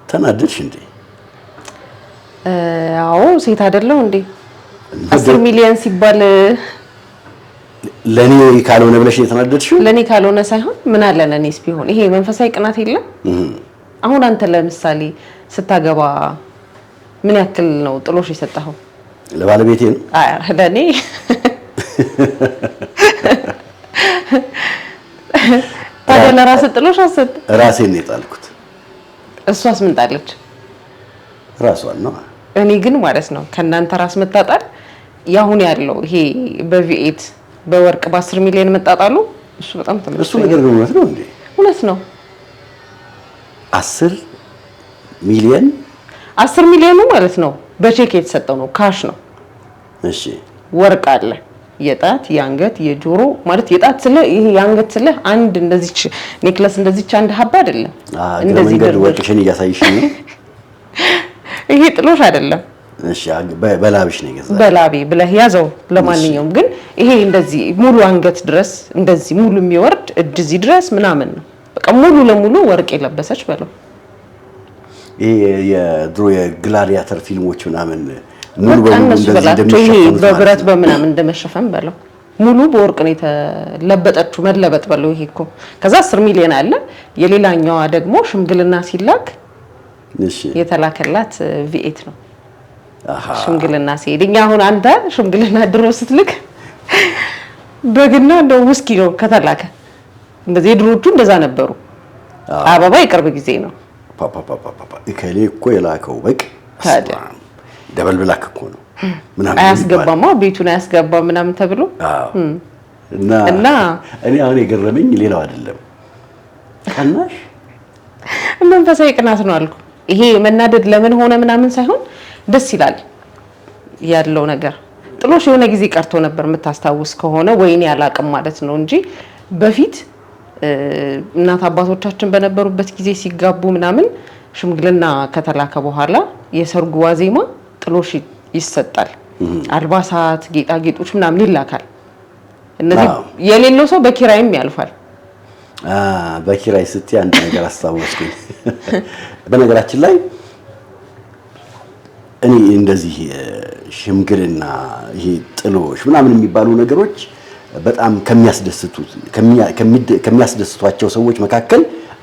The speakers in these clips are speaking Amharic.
ተናደድሽ እንዴ? አዎ ሴት አይደለው እንዴ 10 ሚሊዮን ሲባል ለኔ ካልሆነ ብለሽ የተናደድሽው? ለኔ ካልሆነ ሳይሆን ምን አለ ለኔስ ቢሆን ይሄ መንፈሳዊ ቅናት የለም? አሁን አንተ ለምሳሌ ስታገባ ምን ያክል ነው ጥሎሽ የሰጠኸው? ለባለቤቴ ነው። አይ ለኔ ታዲያ ለራስህ ጥሎሽ አሰጥ? ራሴን ነው የጣልኩት። እሷስ ምን ጣለች? ራሷን ነው። እኔ ግን ማለት ነው ከናንተ ራስ መጣጣል ያሁን ያለው ይሄ በቪኤት በወርቅ በ10 ሚሊዮን መጣጣሉ እሱ በጣም ተመልሶ እሱ ነገር እውነት ነው እንዴ? እውነት ነው። 10 ሚሊዮኑ ማለት ነው በቼክ የተሰጠው ነው፣ ካሽ ነው። እሺ ወርቅ አለ፣ የጣት የአንገት የጆሮ ማለት የጣት ስለ ይሄ የአንገት ስለ አንድ እንደዚች ኔክለስ እንደዚች አንድ ሀባ አይደለም። እንደዚህ ወርቅሽን እያሳይሽኝ ነው። ይሄ ጥሎሽ አይደለም። እሺ በላብሽ ነው የገዛው። በላቤ ብለህ ያዘው። ለማንኛውም ግን ይሄ እንደዚህ ሙሉ አንገት ድረስ እንደዚህ ሙሉ የሚወርድ እዚህ ድረስ ምናምን ነው። በቃ ሙሉ ለሙሉ ወርቅ የለበሰች በለው። ይሄ የድሮ የግላዲያተር ፊልሞች ምናምን ሙሉ በሙሉ እንደዚህ ይሄ በብረት በምናምን እንደመሸፈን በለው። ሙሉ በወርቅ ነው የተለበጠችው መለበጥ በለው። ይሄ እኮ ከዛ 10 ሚሊዮን አለ። የሌላኛዋ ደግሞ ሽምግልና ሲላክ የተላከላት ቪኤት ነው። ሽምግልና ሲሄድኛ አሁን አንተ ሽምግልና ድሮ ስትልክ በግና እንደው ውስኪ ነው ከተላከ። እንደዚህ ድሮቹ እንደዛ ነበሩ። አበባ የቅርብ ጊዜ ነው። እከሌ እኮ የላከው በቅ ደበል ብላክ እኮ ነው ምናምን አያስገባማ ቤቱን አያስገባ ምናምን ተብሎ እና እኔ አሁን የገረመኝ ሌላው አይደለም ቀናሽ መንፈሳዊ ቅናት ነው አልኩ። ይሄ መናደድ ለምን ሆነ ምናምን ሳይሆን ደስ ይላል ያለው ነገር። ጥሎሽ የሆነ ጊዜ ቀርቶ ነበር የምታስታውስ ከሆነ ወይኔ ያላቅም ማለት ነው እንጂ በፊት እናት አባቶቻችን በነበሩበት ጊዜ ሲጋቡ ምናምን ሽምግልና ከተላከ በኋላ የሰርጉ ዋዜማ ጥሎሽ ይሰጣል። አልባሳት፣ ጌጣጌጦች ምናምን ይላካል። እነዚህ የሌለው ሰው በኪራይም ያልፋል። በኪራይ ስትይ አንድ ነገር አስታወስኩኝ። በነገራችን ላይ እኔ እንደዚህ ሽምግልና ይሄ ጥሎሽ ምናምን የሚባሉ ነገሮች በጣም ከሚያስደስቷቸው ሰዎች መካከል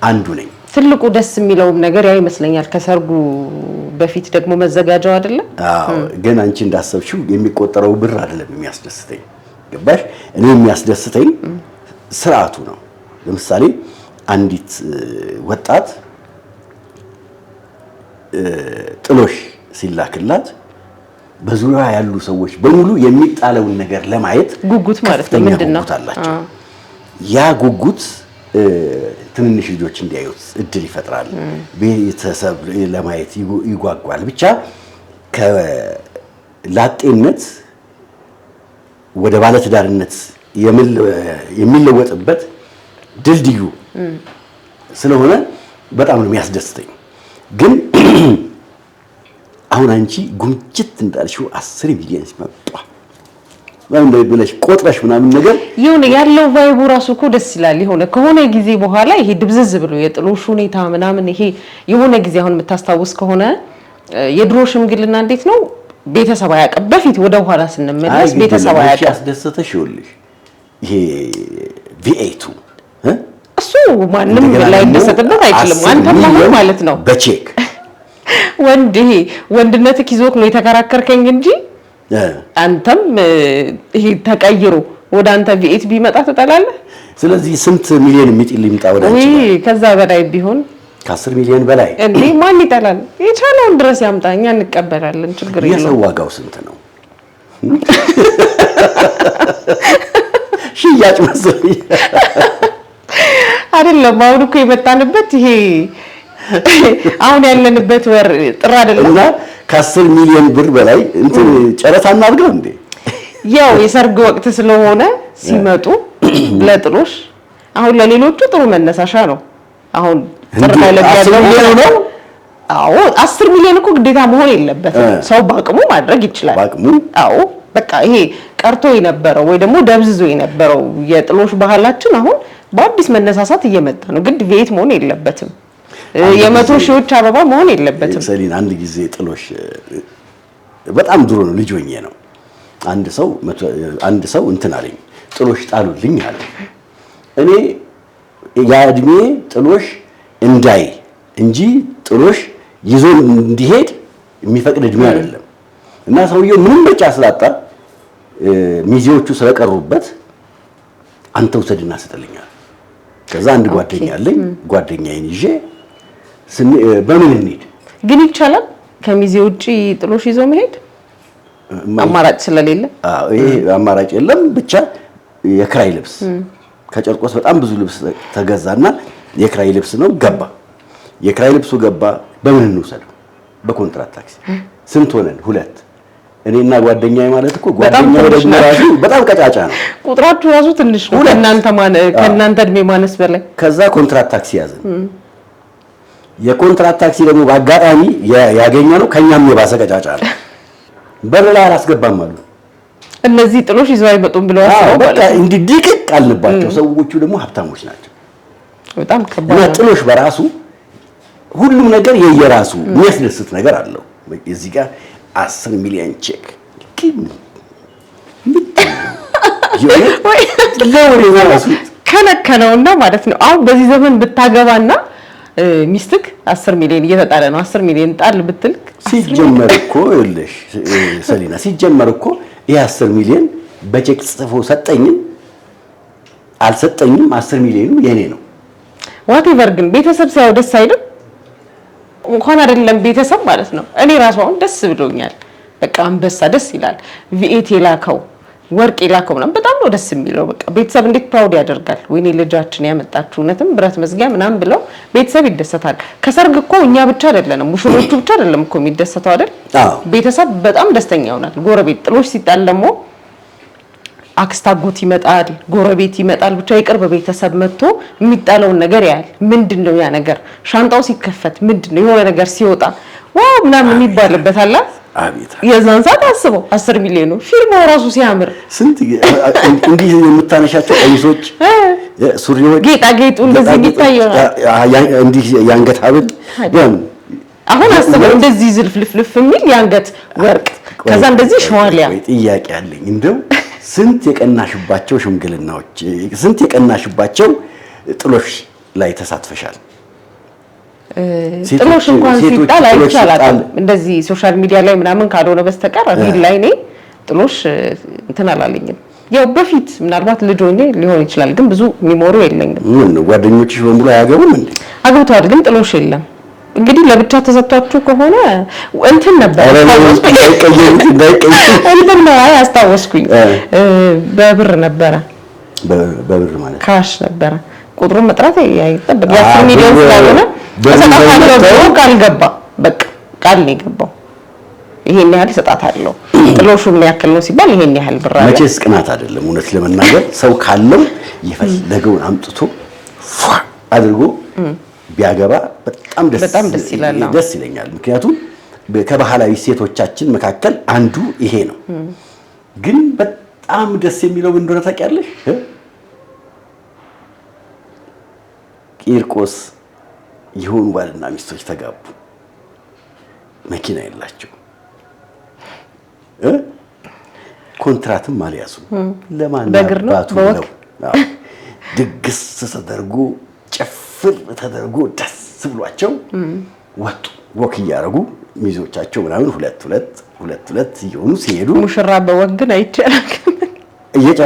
አንዱ ነኝ። ትልቁ ደስ የሚለውም ነገር ያ ይመስለኛል። ከሰርጉ በፊት ደግሞ መዘጋጃው አይደለ? አዎ። ግን አንቺ እንዳሰብሽው የሚቆጠረው ብር አይደለም የሚያስደስተኝ። ገባሽ? እኔ የሚያስደስተኝ ስርዓቱ ነው። ለምሳሌ አንዲት ወጣት ጥሎሽ ሲላክላት በዙሪያዋ ያሉ ሰዎች በሙሉ የሚጣለውን ነገር ለማየት ጉጉት ማለት ነው። ምንድነው ያ ጉጉት ትንንሽ ልጆች እንዲያዩት እድል ይፈጥራል። ቤተሰብ ለማየት ይጓጓል። ብቻ ከላጤነት ወደ ባለትዳርነት የሚለወጥበት ድልድዩ ስለሆነ በጣም ነው የሚያስደስተኝ። ግን አሁን አንቺ ጉምጅት እንዳልሽው 10 ሚሊዮን ሲመጣ ወንድ ብለሽ ቆጥረሽ ምናምን ነገር ይሁን ያለው ቫይቡ ራሱ እኮ ደስ ይላል። ይሆነ ከሆነ ጊዜ በኋላ ይሄ ድብዝዝ ብሎ የጥሎሽ ሁኔታ ምናምን ይሄ የሆነ ጊዜ አሁን የምታስታውስ ከሆነ የድሮ ሽምግልና እንዴት ነው ቤተሰብ አያውቅም። በፊት ወደ ኋላ ስንመለስ ቤተሰብ አያውቅም። ያስደሰተሽ ይኸውልሽ ይሄ ቪኤቱ እሱ ማንም ላይ ደሰተበት አይችልም። አንተም ማለት ነው በቼክ ወንድ ይሄ ወንድነትህ ይዞክ ነው የተከራከርከኝ እንጂ አንተም ይሄ ተቀይሮ ወደ አንተ ቪኤት ቢመጣ ተጠላለህ። ስለዚህ ስንት ሚሊዮን የሚጥል ይምጣ ወደ አንቺ? ከዛ በላይ ቢሆን ከ10 ሚሊዮን በላይ እንዴ ማን ይጠላል? የቻለውን ድረስ ያምጣኛ እንቀበላለን። ችግር የለውም። የሰው ዋጋው ስንት ነው? ሽያጭ መሰለኝ አይደለም። አሁን እኮ የመጣንበት ይሄ አሁን ያለንበት ወር ጥር አይደለም እና ከ10 ሚሊዮን ብር በላይ እንትን ጨረታ እናድርገው እንዴ? ያው የሰርግ ወቅት ስለሆነ ሲመጡ ለጥሎሽ አሁን ለሌሎቹ ጥሩ መነሳሻ ነው። አሁን ጥር ላይ ለሚያደርገው ነው። አዎ 10 ሚሊዮን እኮ ግዴታ መሆን የለበትም። ሰው ባቅሙ ማድረግ ይችላል። ባቅሙ አዎ በቃ ይሄ ቀርቶ የነበረው ወይ ደግሞ ደብዝዞ የነበረው የጥሎሽ ባህላችን አሁን በአዲስ መነሳሳት እየመጣ ነው። ግድ ቪኤት መሆን የለበትም። የመቶ ሺዎች አበባ መሆን የለበትም። ሰሊን አንድ ጊዜ ጥሎሽ በጣም ድሮ ነው ልጅ ሆኜ ነው አንድ ሰው እንትን አለኝ ጥሎሽ ጣሉልኝ አለ። እኔ ያ እድሜ ጥሎሽ እንዳይ እንጂ ጥሎሽ ይዞ እንዲሄድ የሚፈቅድ እድሜ አይደለም። እና ሰውየው ምንም ምርጫ ስላጣ ሚዜዎቹ ስለቀሩበት አንተ ውሰድና ስጥልኛል። ከዛ አንድ ጓደኛ አለኝ ጓደኛዬን ይዤ በምን እንሂድ ግን ይቻላል ከሚዜ ውጪ ጥሎሽ ይዞ መሄድ አማራጭ ስለሌለ ይሄ አማራጭ የለም። ብቻ የክራይ ልብስ ከጨርቆስ በጣም ብዙ ልብስ ተገዛና የክራይ ልብስ ነው ገባ። የክራይ ልብሱ ገባ። በምን እንውሰደው? በኮንትራት ታክሲ። ስንት ሆነን? 2 እኔና ጓደኛዬ ማለት እኮ ጓደኛዬ ደግሞ ራሱ በጣም ቀጫጫ ነው። ቁጥራችሁ ራሱ ትንሽ ነው ከእናንተ እድሜ ማነስ በላይ። ከዛ ኮንትራት ታክሲ ያዘን። የኮንትራት ታክሲ ደግሞ በአጋጣሚ ያገኘነው ከኛም የባሰ ቀጫጫ ነው። በር ላይ አላስገባም አሉ። እነዚህ ጥሎሽ ይዘው አይመጡም ብለው አስበው በቃ እንዲህ ድቅቅ አልባቸው። ሰዎቹ ደግሞ ሀብታሞች ናቸው። በጣም ከባድ ነው። ጥሎሽ በራሱ ሁሉም ነገር የየራሱ የሚያስደስት ነገር አለው። እዚህ ጋር 10 ሚሊዮን ቼክ ከነከነውና ማለት ነው። አሁን በዚህ ዘመን ብታገባና ሚስትክ 10 ሚሊዮን እየተጣለ ነው። 10 ሚሊዮን ጣል ብትል ሲጀመር እኮ ይኸውልሽ ሰሊና ሲጀመር እኮ ይሄ 10 ሚሊዮን በቼክ ጽፎ ሰጠኝም አልሰጠኝም 10 ሚሊዮኑ የኔ ነው። ዋቴቨር ግን ቤተሰብ ሳይው ደስ አይልም። እንኳን አይደለም ቤተሰብ ማለት ነው። እኔ ራሱ አሁን ደስ ብሎኛል። በቃ አንበሳ ደስ ይላል። ቪኤት የላከው ወርቅ የላከው ምናምን በጣም ነው ደስ የሚለው። በቃ ቤተሰብ እንዴት ፕራውድ ያደርጋል። ወይኔ ልጃችን ያመጣችሁ እውነትም ብረት መዝጊያ ምናምን ብለው ቤተሰብ ይደሰታል። ከሰርግ እኮ እኛ ብቻ አይደለንም ሙሽሮቹ ብቻ አይደለም እኮ የሚደሰተው አይደል? ቤተሰብ በጣም ደስተኛ ይሆናል። ጎረቤት ጥሎሽ ሲጣል ደግሞ አክስት አጎት ይመጣል፣ ጎረቤት ይመጣል። ብቻ የቅርብ ቤተሰብ መጥቶ የሚጣለውን ነገር ያያል። ምንድነው ያ ነገር? ሻንጣው ሲከፈት ምንድነው የሆነ ነገር ሲወጣ ዋው ምናምን የሚባልበት አለ። አቤት የዛን ሰዓት አስበው 10 ሚሊዮን ነው ፊልሙ ራሱ ሲያምር። ስንት እንዲህ የምታነሻቸው ቀሚሶች፣ ሱሪዎች፣ ጌጣጌጡ እንደዚህ የሚታየው እንዲህ የአንገት ሐብል አሁን አስበው እንደዚህ ዝልፍልፍልፍ የሚል የአንገት ወርቅ ከዛ እንደዚህ ሸዋሊያ። ጥያቄ አለኝ እንደው ስንት የቀናሽባቸው ሽምግልናዎች ስንት የቀናሽባቸው ጥሎሽ ላይ ተሳትፈሻል? ጥሎሽ እንኳን ሲጣል አይቻላል። እንደዚህ ሶሻል ሚዲያ ላይ ምናምን ካልሆነ በስተቀር ሪል ላይ እኔ ጥሎሽ እንትን አላለኝም። ያው በፊት ምናልባት ልጅ ሆኜ ሊሆን ይችላል፣ ግን ብዙ ሚሞሪ የለኝም። ምን ነው ጓደኞችሽ በሙሉ አያገቡም እንዴ? አግብተዋል፣ ግን ጥሎሽ የለም። እንግዲህ ለብቻ ተሰጥቷችሁ ከሆነ እንትን ነበር እንትን ነው። አይ አስታወስኩኝ። በብር ነበረ። በብር ማለት ካሽ ነበረ። ቁጥሩን መጥራት አይጠበቅ። ያ ሚሊዮን ስለሆነ ተሰጣጣለው ቃል ገባ። በቃ ቃል ነው የገባው። ይሄን ያህል ሰጣታለሁ ጥሎሹ ምን ያክል ነው ሲባል ይሄን ያህል ብር አለ። መቼስ ቅናት አይደለም። እውነት ለመናገር ሰው ካለው የፈለገውን አምጥቶ አድርጎ ቢያገባ በጣም ደስ ይለኛል። ምክንያቱም ከባህላዊ ሴቶቻችን መካከል አንዱ ይሄ ነው። ግን በጣም ደስ የሚለው ምን እንደሆነ ታውቂያለሽ? ቂርቆስ የሆኑ ባልና ሚስቶች ተጋቡ። መኪና የላቸው ኮንትራትም አልያዙም። ለማን አባቱ ነው? ድግስ ተደርጎ ጨፍር ተደርጎ ደስ ብሏቸው ወጡ። ወክ እያደረጉ ሚዜዎቻቸው ምናምን ሁለት እየሆኑ ሲሄዱ ሙሽራ በወግ ግን አይቻልም።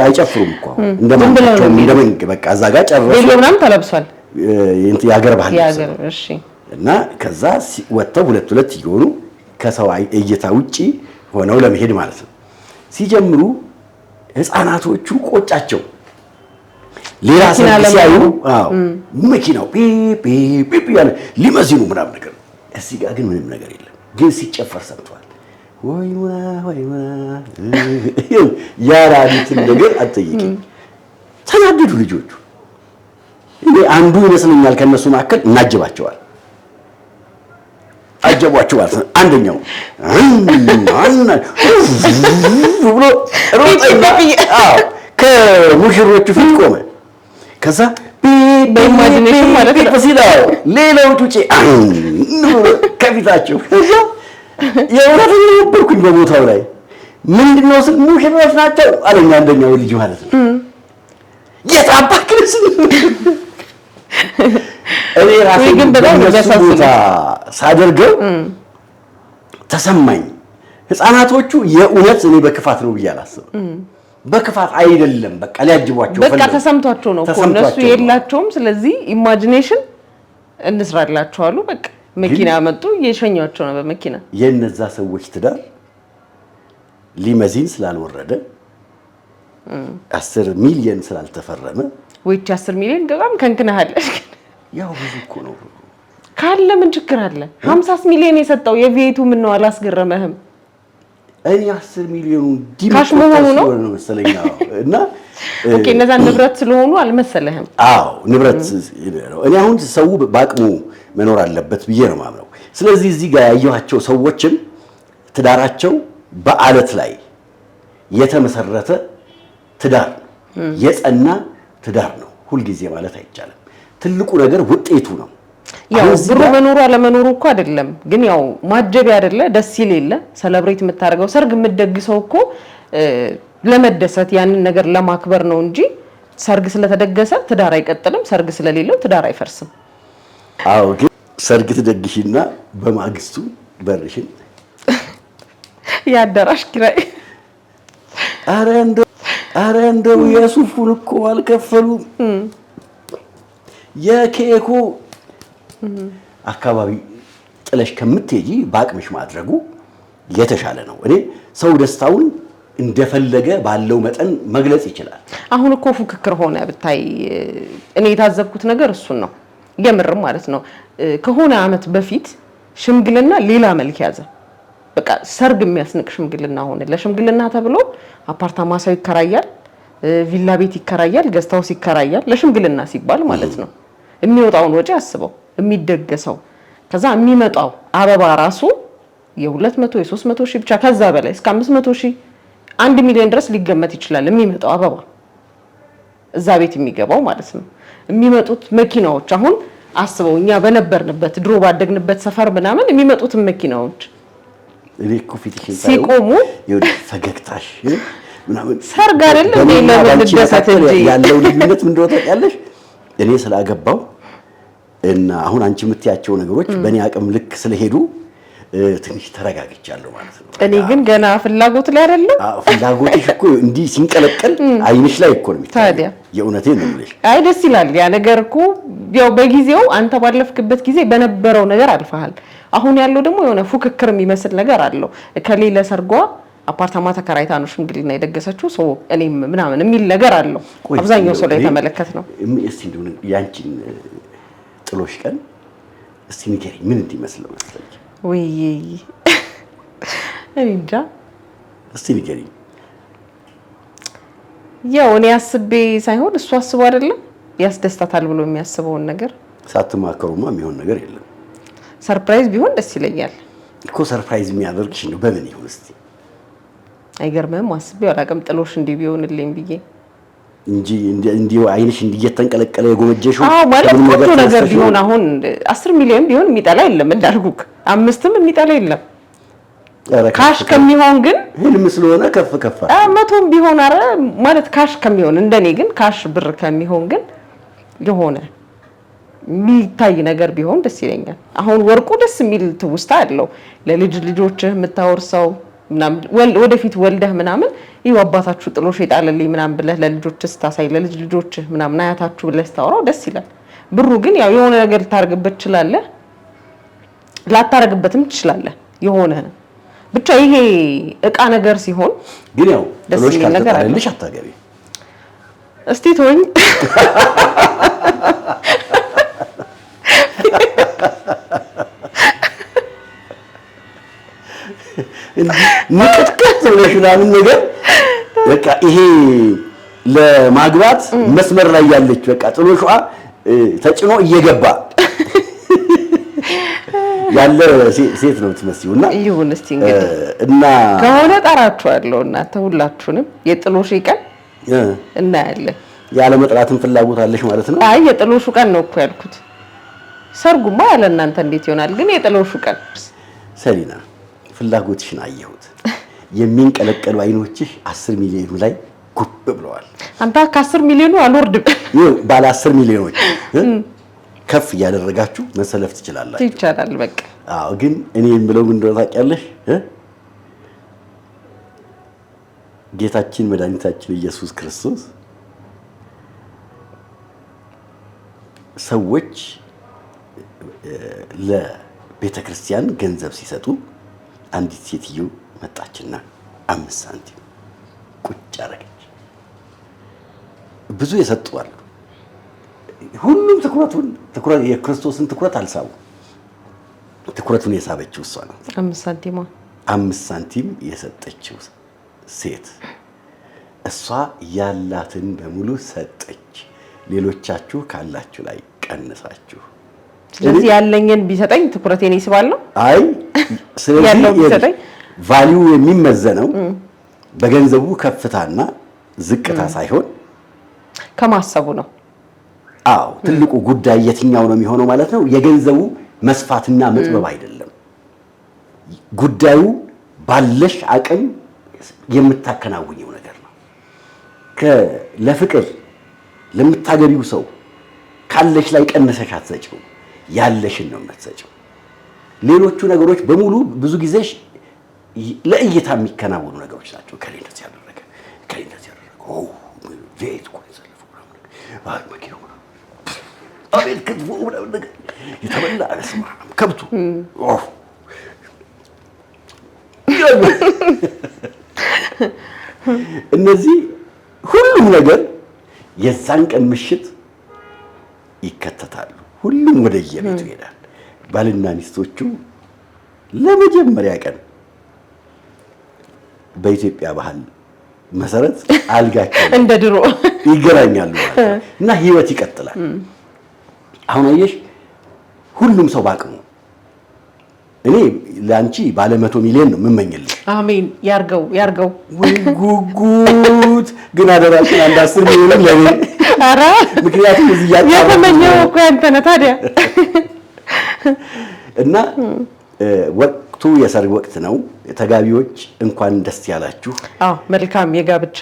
አይጨፍሩም እኮ እንደምን በቃ እዛ ጋር ጨረሱ። ቤሎ ምናምን ተለብሷል። የሀገር ባህል እሺ። እና ከዛ ወጥተው ሁለት እየሆኑ ከሰው እይታ ውጪ ሆነው ለመሄድ ማለት ነው ሲጀምሩ ህፃናቶቹ ቆጫቸው። ሌላ ሰው ሲያዩ መኪናው ፒ ያለ ሊመዚኑ ምናምን ነገር። እዚህ ጋር ግን ምንም ነገር የለም። ግን ሲጨፈር ሰምተዋል። ወይና ያራዲትን ነገር አትጠይቂኝ። ተናደዱ ልጆቹ። እኔ አንዱ ይመስለኛል ከነሱ መካከል እናጅባቸዋል። አጀቧቸው ማለት ነው። አንደኛው ብሎ ሮጠና ከሙሽሮቹ ፊት ቆመ። ከዛ በኢማጂኔሽን ማለት ነው ሲላው ሌላው ጡጬ ከፊታቸው የእውነት ነበርኩኝ በቦታው ላይ ምንድነው ስል ሙሽሮች ናቸው አለኝ አንደኛው ልጅ ማለት ነው። የታባክልስ እኔ ራሴ ግን በጣም ያሳስበ ሳደርገው ተሰማኝ። ህፃናቶቹ የእውነት እኔ በክፋት ነው ብዬ አላስብም። በክፋት አይደለም፣ በቃ ሊያጅቧቸው በቃ ተሰምቷቸው ነው እኮ እነሱ የላቸውም። ስለዚህ ኢማጂኔሽን እንስራላቸው አሉ። በቃ መኪና መጡ እየሸኛቸው ነው በመኪና። የነዛ ሰዎች ትዳር ሊመዚን ስላልወረደ 10 ሚሊዮን ስላልተፈረመ ወይስ 10 ሚሊዮን በጣም ከንክነሃለሽ። ያው ብዙ እኮ ነው ካለ ምን ችግር አለ? 50 ሚሊዮን የሰጠው የቪኤቱ ምን ነው አላስገረመህም? እኔ 10 ሚሊዮን ካሽ መሆኑ ነው መሰለኝ። እና ኦኬ እነዛ ንብረት ስለሆኑ አልመሰለህም? አዎ ንብረት ነው። እኔ አሁን ሰው በአቅሙ መኖር አለበት ብዬ ነው የማምነው። ስለዚህ እዚህ ጋር ያየኋቸው ሰዎችም ትዳራቸው በአለት ላይ የተመሰረተ ትዳር ነው፣ የጸና ትዳር ነው። ሁልጊዜ ማለት አይቻልም። ትልቁ ነገር ውጤቱ ነው። ያው ብሩ መኖሩ አለመኖሩ እኮ አይደለም፣ ግን ያው ማጀቢያ አይደለ ደስ ይል የለ ሰለብሬት የምታደርገው ሰርግ የምትደግሰው እኮ ለመደሰት ያንን ነገር ለማክበር ነው እንጂ ሰርግ ስለተደገሰ ትዳር አይቀጥልም፣ ሰርግ ስለሌለው ትዳር አይፈርስም። አዎ ግን ሰርግ ትደግሽና በማግስቱ በርሽን ያዳራሽ ኪራይ አረ እንደው የሱፉን እኮ አልከፈሉም። የኬኩ አካባቢ ጥለሽ ከምትሄጂ በአቅምሽ ማድረጉ የተሻለ ነው። እኔ ሰው ደስታውን እንደፈለገ ባለው መጠን መግለጽ ይችላል። አሁን እኮ ፉክክር ሆነ ብታይ እኔ የታዘብኩት ነገር እሱን ነው የምርም ማለት ነው። ከሆነ አመት በፊት ሽምግልና ሌላ መልክ ያዘ። በቃ ሰርግ የሚያስንቅ ሽምግልና ሆነ። ለሽምግልና ተብሎ አፓርታማ ሰው ይከራያል፣ ቪላ ቤት ይከራያል፣ ገስት ሃውስ ይከራያል ለሽምግልና ሲባል ማለት ነው። የሚወጣውን ወጪ አስበው፣ የሚደገሰው ከዛ የሚመጣው አበባ ራሱ የ200 የ300 ሺህ ብቻ ከዛ በላይ እስከ 500 ሺህ 1 ሚሊዮን ድረስ ሊገመት ይችላል። የሚመጣው አበባ እዛ ቤት የሚገባው ማለት ነው። የሚመጡት መኪናዎች አሁን አስበው፣ እኛ በነበርንበት ድሮ ባደግንበት ሰፈር ምናምን የሚመጡትን መኪናዎች እኔ እኮ ፊትሽን ሲቆሙ ፈገግታሽ ምናምን ሰርግ አይደለም ለምንደሰት እንጂ ያለው ልዩነት ምን እንደሆነ ታውቂያለሽ? እኔ ስላገባው እና አሁን አንቺ የምትያቸው ነገሮች በእኔ አቅም ልክ ስለሄዱ ትንሽ ተረጋግቻለሁ ማለት ነው። እኔ ግን ገና ፍላጎት ላይ አይደለም። ፍላጎትሽ እኮ እንዲህ ሲንቀለቀል አይንሽ ላይ እኮ ነው የሚታየው። የእውነቴን ነው የምልሽ። አይ ደስ ይላል ያ ነገር እኮ ያው በጊዜው አንተ ባለፍክበት ጊዜ በነበረው ነገር አልፈሃል። አሁን ያለው ደግሞ የሆነ ፉክክር የሚመስል ነገር አለው። ከሌላ ሰርጓ አፓርታማ ተከራይታ ነው ሽምግልና የደገሰችው ሰው እኔም ምናምን የሚል ነገር አለው። አብዛኛው ሰው ላይ ተመለከት ነው። እስቲ እንደው ያንቺን ጥሎሽ ቀን እስቲ ንገሪኝ ምን እንዲመስል መሰለኝ? ወይ እኔ እንጃ እስቲ ንገሪኝ። ያው እኔ አስቤ ሳይሆን እሱ አስቦ አይደለም ያስደስታታል ብሎ የሚያስበውን ነገር ሳትማከሩማ የሚሆን ነገር የለም። ሰርፕራይዝ ቢሆን ደስ ይለኛል እኮ። ሰርፕራይዝ የሚያደርግሽ ነው በምን ይሁን እስቲ? አይገርምም? አስቤው አላውቅም ጥሎሽ እንዲህ ቢሆንልኝ ብዬ እንጂ እንዲሁ አይንሽ እንዲየተንቀለቀለ የጎመጀሽው ማለት ቆንጆ ነገር ቢሆን አሁን 10 ሚሊዮን ቢሆን የሚጠላ የለም እንዳልኩክ፣ 5ም የሚጠላ የለም። ካሽ ከሚሆን ግን ህልም ስለሆነ ከፍ ከፍ 100ም ቢሆን አረ ማለት ካሽ ከሚሆን እንደኔ ግን ካሽ ብር ከሚሆን ግን የሆነ የሚታይ ነገር ቢሆን ደስ ይለኛል። አሁን ወርቁ ደስ የሚል ትውስታ አለው ለልጅ ልጆችህ የምታወርሰው ምናምን ወደፊት ወልደህ ምናምን ይኸው አባታችሁ ጥሎሽ የጣለልኝ ምናምን ብለህ ለልጆችህ ስታሳይ ለልጅ ልጆችህ ምናምን አያታችሁ ብለህ ስታወራው ደስ ይላል። ብሩ ግን ያው የሆነ ነገር ልታርግበት ትችላለህ፣ ላታረግበትም ትችላለህ። የሆነ ብቻ ይሄ እቃ ነገር ሲሆን ግን ያው ጥሎሽ ካልተጣለልሽ አታገቢ። እስቲ ተወኝ። ንቅጥቅጥ ብለሽ ምናምን ነገር በቃ ይሄ ለማግባት መስመር ላይ ያለች በቃ ጥሎሿ ተጭኖ እየገባ ያለ ሴት ነው የምትመስዪው። እና ይሁን እስቲ እንግዲህ እና ከሆነ ጠራችኋለሁ እናንተ ሁላችሁንም የጥሎሽ ቀን እናያለን። ያለ መጥራትን ፍላጎት አለሽ ማለት ነው? አይ የጥሎሹ ቀን ነው እኮ ያልኩት። ሰርጉማ ያለ እናንተ እንዴት ይሆናል? ግን የጥሎሹ ቀን ሰሊና ፍላጎትሽን አየሁት። የሚንቀለቀሉ አይኖችሽ 10 ሚሊዮኑ ላይ ጉብ ብለዋል። አንተ ከ10 ሚሊዮኑ አልወርድም። ባለ 10 ሚሊዮኖች ከፍ እያደረጋችሁ መሰለፍ ትችላላችሁ። ይቻላል በቃ። አዎ ግን እኔ የምለው ምን እንደሆነ ታውቂያለሽ? ጌታችን መድኃኒታችን ኢየሱስ ክርስቶስ ሰዎች ለቤተ ክርስቲያን ገንዘብ ሲሰጡ አንዲት ሴትዮ መጣችና 5 ሳንቲም ቁጭ አደረገች። ብዙ የሰጡ አሉ። ሁሉም ትኩረት የክርስቶስን ትኩረት አልሳቡ። ትኩረቱን የሳበችው እሷ ናት። 5 ሳንቲም የሰጠችው ሴት እሷ ያላትን በሙሉ ሰጠች። ሌሎቻችሁ ካላችሁ ላይ ቀንሳችሁ። ስለዚህ ያለኝን ቢሰጠኝ ትኩረቴን ይስባል ነው? አይ ስለዚህ ቫልዩ የሚመዘነው በገንዘቡ ከፍታና ዝቅታ ሳይሆን ከማሰቡ ነው። አዎ ትልቁ ጉዳይ የትኛው ነው የሚሆነው ማለት ነው? የገንዘቡ መስፋትና መጥበብ አይደለም። ጉዳዩ ባለሽ አቅም የምታከናውኘው ነገር ነው። ለፍቅር ለምታገቢው ሰው ካለሽ ላይ ቀነሰሽ አትሰጪው፣ ያለሽን ነው የምትሰጪው። ሌሎቹ ነገሮች በሙሉ ብዙ ጊዜ ለእይታ የሚከናወኑ ነገሮች ናቸው። ከሌሎች ያደረገ ቤት እኮ የሰለፈው መኪናው አቤት ክትፎ ነገር የተበላ ከብቱ እነዚህ ሁሉም ነገር የዛን ቀን ምሽት ይከተታሉ። ሁሉም ወደ የቤቱ ይሄዳል። ባልና ሚስቶቹ ለመጀመሪያ ቀን በኢትዮጵያ ባህል መሰረት አልጋቸው እንደ ድሮ ይገናኛሉ ማለት ነው እና ህይወት ይቀጥላል። አሁን አየሽ ሁሉም ሰው ባቅሙ እኔ ለአንቺ ባለ 100 ሚሊዮን ነው የምመኝልሽ። አሜን ያርገው። ወይ ጉጉት ግን አደራሽን አንድ 10 ሚሊዮን ለኔ። ኧረ ምክንያቱም እዚህ የተመኘው እኮ ያንተ ነህ ታዲያ። እና ወቅቱ የሰርግ ወቅት ነው። ተጋቢዎች እንኳን ደስ ያላችሁ። መልካም የጋብቻ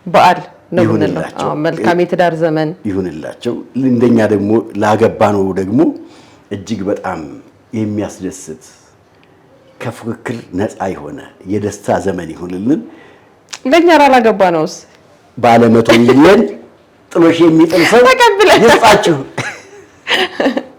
በዓል ነው የምንለው። መልካም የትዳር ዘመን ይሁንላቸው። እንደኛ ደግሞ ላገባ ነው ደግሞ እጅግ በጣም የሚያስደስት ከፉክክር ነፃ የሆነ የደስታ ዘመን ይሁንልን። ለኛ ላላገባ ነውስ ባለ 100 ሚሊዮን ጥሎሽ የሚጥል ሰው ይስጣችሁ።